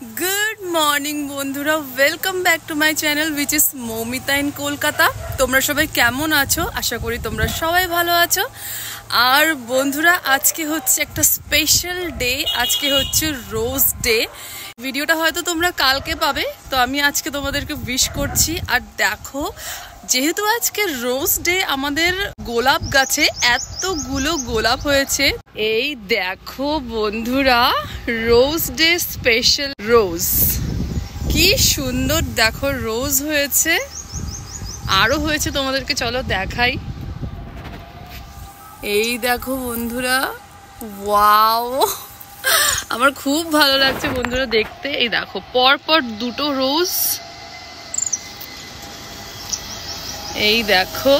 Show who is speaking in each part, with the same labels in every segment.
Speaker 1: Good morning बंधुरा welcome back to my channel which is Moumita in Kolkata. তোমরা সবাই কেমন আছো? আশা করি তোমরা সবাই ভালো আছো। আর বন্ধুরা আজকে হচ্ছে একটা স্পেশাল ডে, আজকে হচ্ছে রোজ ডে। ভিডিওটা হয়তো তোমরা কালকে পাবে, তো আমি আজকে তোমাদেরকে উইশ করছি। আর দেখো, যেহেতু আজকে রোজ ডে, আমাদের গোলাপ গাছে এতগুলো গোলাপ হয়েছে। এই দেখো বন্ধুরা, রোজ ডে স্পেশাল রোজ, কি সুন্দর দেখো রোজ হয়েছে, আরো হয়েছে, তোমাদেরকে চলো দেখাই। এই দেখো বন্ধুরা, ওয়াও, আমার খুব ভালো লাগছে বন্ধুরা দেখতে। এই দেখো পরপর দুটো রোজ, এই দেখো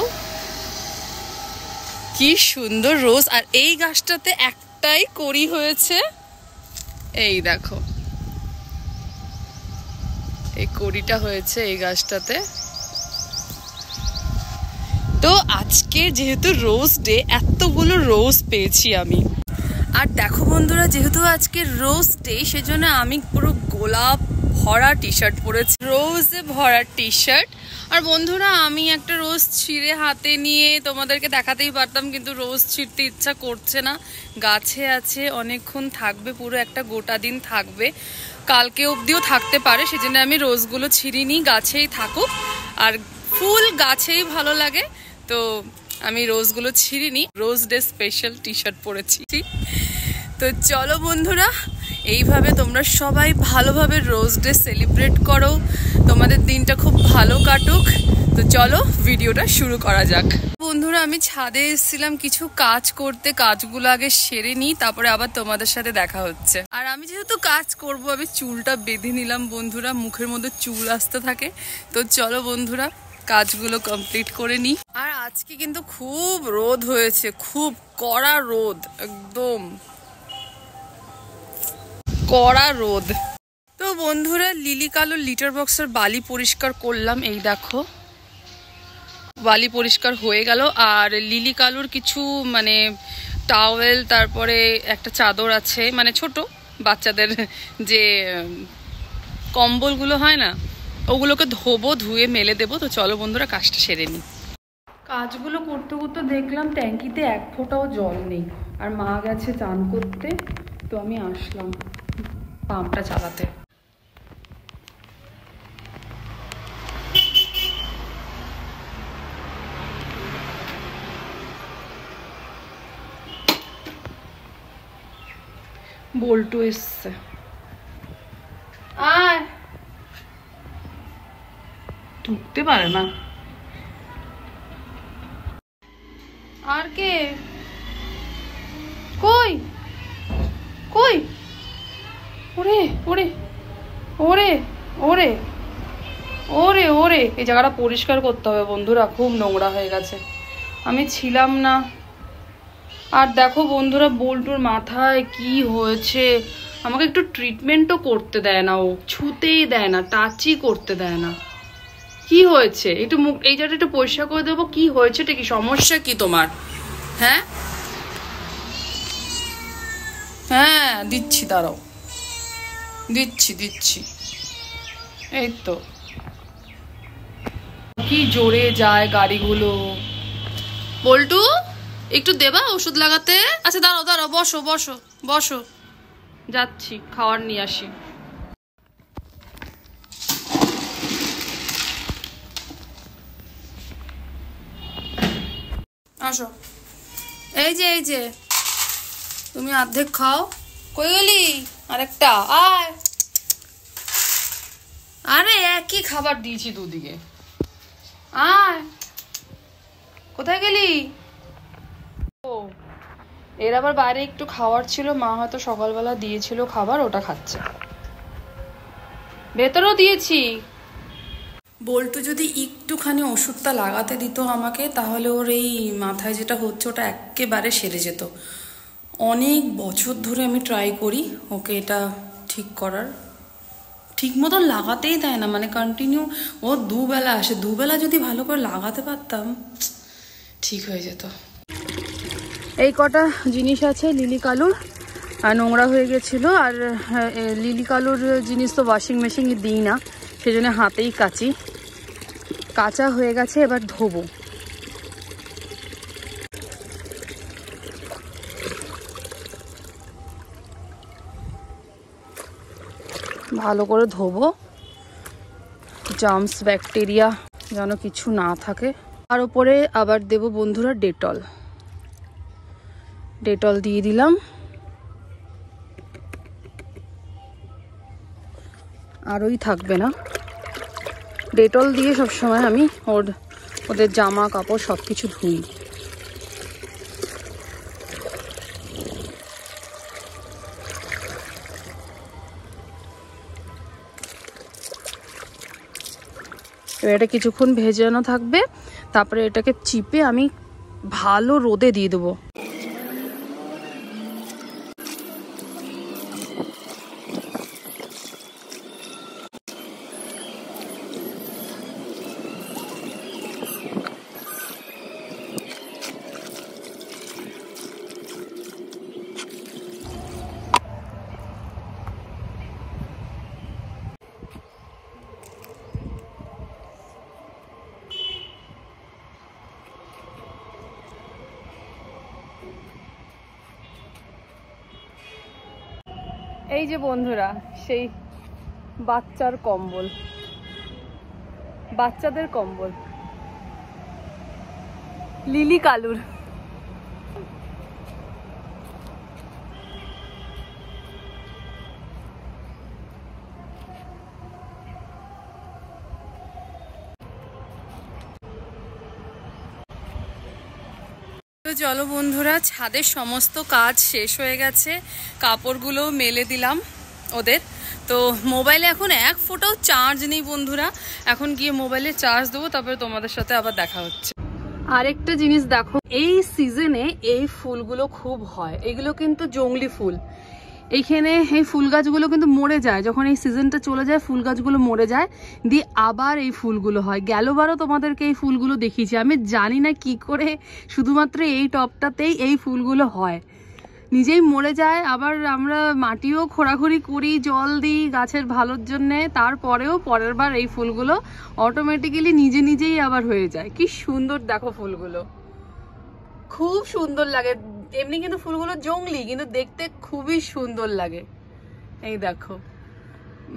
Speaker 1: কি সুন্দর রোজ। আর এই গাছটাতে একটাই কড়ি হয়েছে, এই দেখো এই কড়িটা হয়েছে এই গাছটাতে। তো আজকে যেহেতু রোজ ডে, এতগুলো রোজ পেয়েছি আমি। আর দেখো বন্ধুরা, যেহেতু আজকে রোজ ডে, সেজন্য আমি পুরো গোলাপ ভরা টি শার্ট পরেছি, রোজে ভরা টি শার্ট। আর বন্ধুরা, আমি একটা রোজ ছিঁড়ে হাতে নিয়ে তোমাদেরকে দেখাতেই পারতাম, কিন্তু রোজ ছিঁড়তে ইচ্ছা করছে না। গাছে আছে, অনেকক্ষণ থাকবে, পুরো একটা গোটা দিন থাকবে, কালকে অবধিও থাকতে পারে, সেজন্য আমি রোজগুলো ছিঁড়িনি, গাছেই থাকুক। আর ফুল গাছেই ভালো লাগে, তো আমি রোজগুলো ছিঁড়িনি। Rose day special T shirt পরেছি। তো চলো বন্ধুরা, এইভাবে তোমরা সবাই ভালোভাবে রোজ ডে সেলিব্রেট করো, তোমাদের দিনটা খুব ভালো কাটুক। তো চলো ভিডিওটা শুরু করা যাক। বন্ধুরা, আমি ছাদে এসেছিলাম কিছু কাজ করতে, কাজগুলো আগে সেরে নিই, তারপরে আবার তোমাদের সাথে দেখা হচ্ছে। আর আমি যেহেতু কাজ করব, আমি চুলটা বেঁধে নিলাম বন্ধুরা, মুখের মধ্যে চুল আসতে থাকে। তো চলো বন্ধুরা, কাজগুলো কমপ্লিট করে নিই। আর আজকে কিন্তু খুব রোদ হয়েছে, খুব কড়া রোদ, একদম কড়া রোদ। তো বন্ধুরা, লিলি কালোর লিটার বক্সের বালি পরিষ্কার করলাম, এই দেখো বালি পরিষ্কার হয়ে গেল। আর লিলি কালোর কিছু মানে টাওয়েল, তারপরে একটা চাদর আছে, মানে ছোট বাচ্চাদের যে কম্বলগুলো হয় না, ওগুলোকে ধোবো, ধুয়ে মেলে দেবো। তো চলো বন্ধুরা, কাজটা সেরে নিই। কাজগুলো করতে করতে দেখলাম ট্যাঙ্কিতে এক ফোঁটাও জল নেই, আর মা গেছে চান করতে, তো আমি আসলাম পাম্পটা চালাতে। বল্টু এসছে, আয়, ঢুকতে পারে না। আর কে? কই কই? ওরে ওরে ওরে ওরে ওরে ওরে, এই জায়গাটা পরিষ্কার করতে হবে বন্ধুরা, খুব নোংরা হয়ে গেছে, আমি ছিলাম না। আর দেখো বন্ধুরা, বল্টুর মাথায় কি হয়েছে, আমাকে একটু ট্রিটমেন্টও করতে দেয় না, ও ছুতেই দেয় না, টাচই করতে দেয় না। কি হয়েছে? একটু মুখ, এই জায়গাটা একটু পরিষ্কার করে দেবো। কি হয়েছে, এটা কি সমস্যা কি তোমার? হ্যাঁ হ্যাঁ, দিচ্ছি, দাঁড়াও, দিচ্ছি দিচ্ছি। এই তো, কি জোরে যায় গাড়িগুলো। বল্টু, একটু দেবা ওষুধ লাগাতে? আচ্ছা দাঁড়াও দাঁড়াও, বসো বসো বসো, যাচ্ছি, খাওয়ার নিয়ে আসি। আসো, এই যে এই যে, তুমি অর্ধেক খাও। কই গেলি? আরেকটা আয়। আরে একই খাবার দিয়েছি দুদিকে, আয়। কোথায় গেলি? ও, এর আবার বাইরে একটু খাওয়ার ছিল, মা হয়তো সকালবেলা দিয়েছিল খাবার, ওটা খাচ্ছে। ভেতরেও দিয়েছি। বল্টু যদি একটুখানি ওষুধটা লাগাতে দিত আমাকে, তাহলে ওর এই মাথায় যেটা হচ্ছে ওটা একেবারে সেরে যেত। অনেক বছর ধরে আমি ট্রাই করি ওকে এটা ঠিক করার, ঠিক মতন লাগাতেই দেয় না, মানে কন্টিনিউ ও দুবেলা আসে, দুবেলা যদি ভালো করে লাগাতে পারতাম ঠিক হয়ে যেত। এই কটা জিনিস আছে লিলি কালুর, আর নোংরা হয়ে গেছিলো। আর লিলি কালোর জিনিস তো ওয়াশিং মেশিনে দিই না, সেজন্য হাতেই কাচি। কাঁচা হয়ে গেছে, এবার ধোবো। ভালো করে ধোবো, জার্মস ব্যাকটেরিয়া যেন কিছু না থাকে। আর ওপরে আবার দেব বন্ধুরা ডেটল। ডেটল দিয়ে দিলাম। আরই থাকবে না, ডেটল দিয়ে সবসময় আমি ওদের জামা কাপড় সব কিছু ধুই। এবার এটা কিছুক্ষণ ভেজানো থাকবে, তারপরে এটাকে চিপে আমি ভালো রোদে দিয়ে দেবো। এই যে বন্ধুরা সেই বাচ্চার কম্বল, বাচ্চাদের কম্বল লিলি কালুর। তো চলো বন্ধুরা, ছাদের সমস্ত কাজ শেষ হয়ে গেছে, কাপড়গুলো মেলে দিলাম ওদের। তো মোবাইলে এখন এক ফোঁটাও চার্জ নেই বন্ধুরা, এখন গিয়ে মোবাইলে চার্জ দেবো, তারপরে তোমাদের সাথে আবার দেখা হচ্ছে। আরেকটা জিনিস দেখো, এই সিজনে এই ফুলগুলো খুব হয়, এগুলো কিন্তু জংলি ফুল। এইখানে এই ফুল গাছগুলো কিন্তু মরে যায়, যখন এই সিজনটা চলে যায় ফুল গাছগুলো মরে যায়, দিয়ে আবার এই ফুলগুলো হয়। গেলবারও তোমাদেরকে এই ফুলগুলো দেখিয়েছি, আমি জানি না কি করে শুধুমাত্র এই টবটাতেই এই ফুলগুলো হয়, নিজেই মরে যায়। আবার আমরা মাটিও খোঁড়াখুড়ি করি, জল দিই গাছের ভালোর জন্যে, তারপরেও পরের বার এই ফুলগুলো অটোমেটিক্যালি নিজে নিজেই আবার হয়ে যায়। কি সুন্দর দেখো ফুলগুলো, খুব সুন্দর লাগে। এমনি কিন্তু ফুলগুলো জংলি, কিন্তু দেখতে খুবই সুন্দর লাগে। এই দেখো,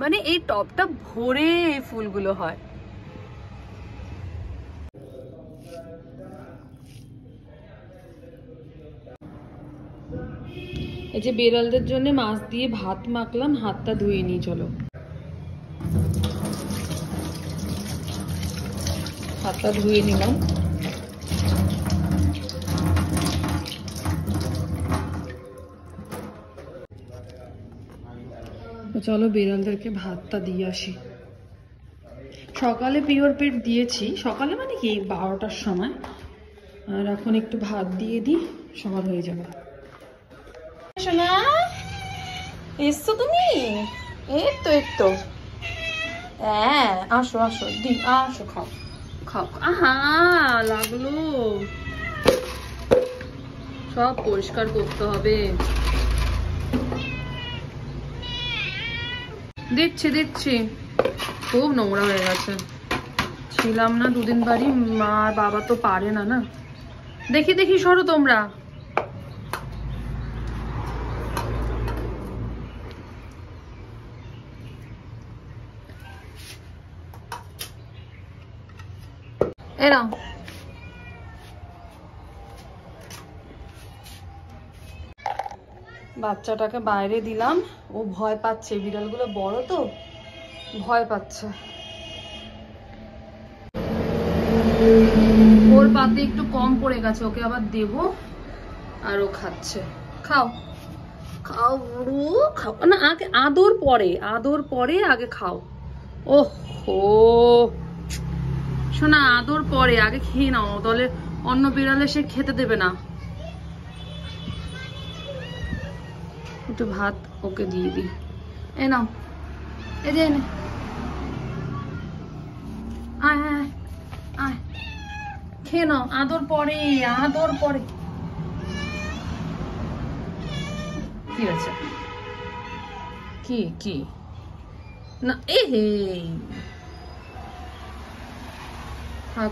Speaker 1: মানে এই টবটা ভরে এই ফুলগুলো হয়। এই যে বেড়ালদের জন্য মাছ দিয়ে ভাত মাখলাম, হাতটা ধুয়ে নিই। চলো হাতটা ধুয়ে নিলাম। চলো বেড়ালদেরকে ভাতটা দিয়ে আসি। সকালে পিওর পেট দিয়েছি, সকালে মানে কি 12টার সময়, আর এখন একটু ভাত দিয়ে দিই, সকাল হয়ে যাবে। সোনা এসছো তুমি? এই তো হ্যাঁ, আসো আসো দি, আসো খাও খাও। আহা লাগলো, সব পরিষ্কার করতে হবে। দিচ্ছি, খুব নোংরা হয়ে গেছে। ছিলাম না দুদিন বাড়ি, মা বাবা তো পারে না। দেখি সরো তোমরা। এরাও বাচ্চাটাকে বাইরে দিলাম, ও ভয় পাচ্ছে, বিড়ালগুলো বড় তো ভয় পাচ্ছে। ওর পাতে একটু কম পড়ে গেছে, ওকে আবার দেব। আর ও খাচ্ছে, খাও খাও বুড়ো খাও না, আগে আদর পরে আগে খাও। ওহো শোনা, আদর পরে, আগে খেয়ে নাও, দলে অন্য বিড়ালে সে খেতে দেবে না। একটু ভাত ওকে দিয়ে দিই। এ নাও, এই যে আয় খেয়ে নাও, আদর পরে। কি আছে? কি কি না,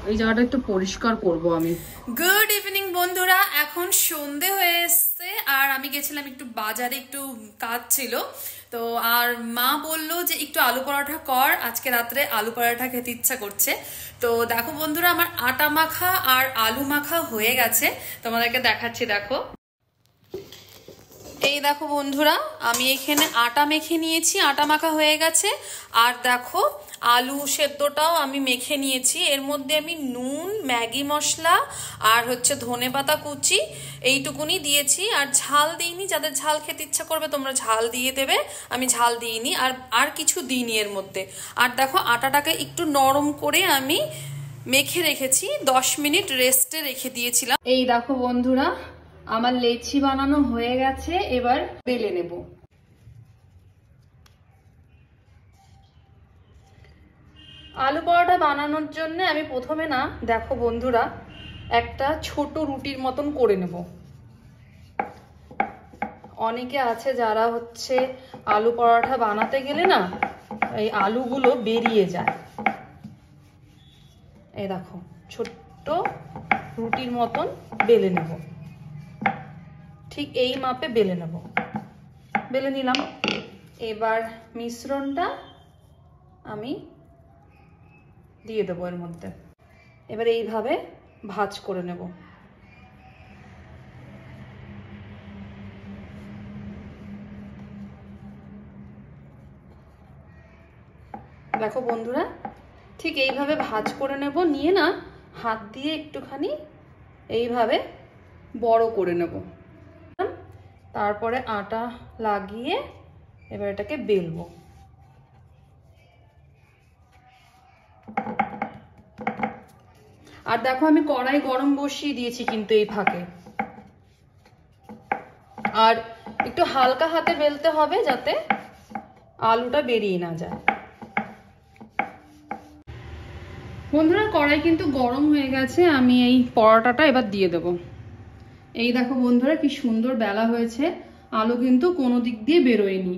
Speaker 1: এই জায়গাটা একটু পরিষ্কার করব আমি। গুড ইভিনিং বন্ধুরা, এখন সন্ধে হয়ে এসছে আর আমি গেছিলাম একটু বাজারে, একটু কাজ ছিল তো। আর মা বললো যে একটু আলু পরোটা কর, আজকে রাত্রে আলু পরোটা খেতে ইচ্ছা করছে। তো দেখো বন্ধুরা, আমার আটা মাখা আর আলু মাখা হয়ে গেছে, তোমাদেরকে দেখাচ্ছি। দেখো, এই দেখো বন্ধুরা, আমি এখানে আটা মেখে নিয়েছি, আটা মাখা হয়ে গেছে। আর দেখো আলু সেদ্ধটাও আমি মেখে নিয়েছি। এর মধ্যে আমি নুন, ম্যাগি মশলা আর হচ্ছে ধনেপাতা কুচি এইটুকুনি দিয়েছি, আর ঝাল দিইনি। যাদের ঝাল খেতে ইচ্ছা করবে তোমরা ঝাল দিয়ে দেবে, আমি ঝাল দিইনি। আর কিছু দিইনি এর মধ্যে। আর দেখো আটাটাকে একটু নরম করে আমি মেখে রেখেছি, 10 মিনিট রেস্টে রেখে দিয়েছিলাম। এই দেখো বন্ধুরা, আমার লেচি বানানো হয়ে গেছে, এবার বেলে নেব। আলু পরোটা বানানোর জন্য আমি প্রথমে না, দেখো বন্ধুরা, একটা ছোট রুটির মতন করে নেব। অনেকে আছে যারা হচ্ছে আলু পরোটা বানাতে গেলে না এই আলুগুলো বেরিয়ে যায়। এই দেখো ছোট্ট রুটির মতন বেলে নেব, ঠিক এই মাপে বেলে নেব। বেলে নিলাম। এবার মিশ্রণটা আমি দিয়ে দেবো এর মধ্যে। এবার এইভাবে ভাঁজ করে নেব। দেখো বন্ধুরা, ঠিক এইভাবে ভাঁজ করে নেব, নিয়ে না হাত দিয়ে একটুখানি এইভাবে বড় করে নেব। তারপরে আটা লাগিয়ে এবার এটাকে বেলবো। আর দেখো আমি কড়াই গরম বসিয়ে দিয়েছি কিন্তু এই ফাঁকে। আর একটু হালকা হাতে বেলতে হবে যাতে আলুটা বেরিয়ে না যায়। বন্ধুরা, কড়াই কিন্তু গরম হয়ে গেছে, আমি এই পরোটাটা এবার দিয়ে দেব। এই দেখো বন্ধুরা, কি সুন্দর বেলা হয়েছে, আলু কিন্তু কোনো দিক দিয়ে বেরোয়নি।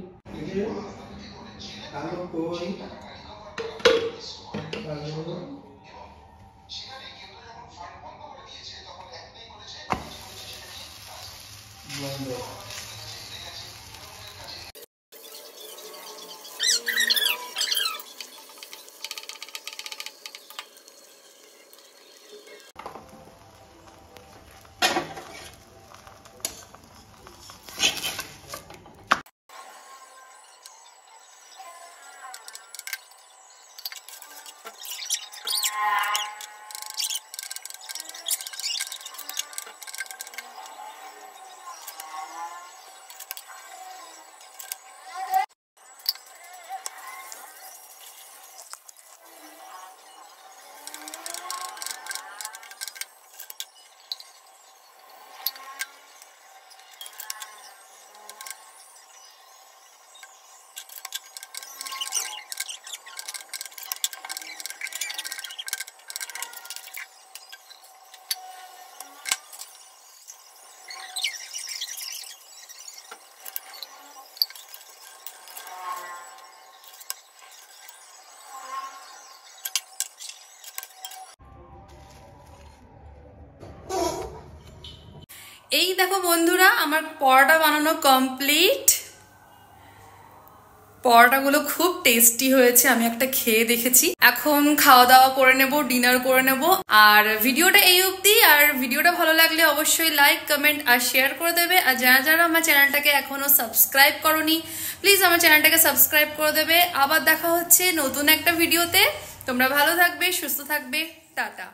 Speaker 1: এই দেখো বন্ধুরা, আমার পরোটা বানানো কমপ্লিট। পরোটাগুলো খুব টেস্টি হয়েছে, আমি একটা খেয়ে দেখেছি। এখন খাওয়া দাওয়া করে নেব, ডিনার করে নেব। আর ভিডিওটা এই অবধি। আর ভিডিওটা ভালো লাগলে অবশ্যই লাইক, কমেন্ট আর শেয়ার করে দেবে। আর যারা যারা আমার চ্যানেলটাকে এখনো সাবস্ক্রাইব করোনি, প্লিজ আমার চ্যানেলটাকে সাবস্ক্রাইব করে দেবে। আবার দেখা হচ্ছে নতুন একটা ভিডিওতে। তোমরা ভালো থাকবে, সুস্থ থাকবে, টাটা।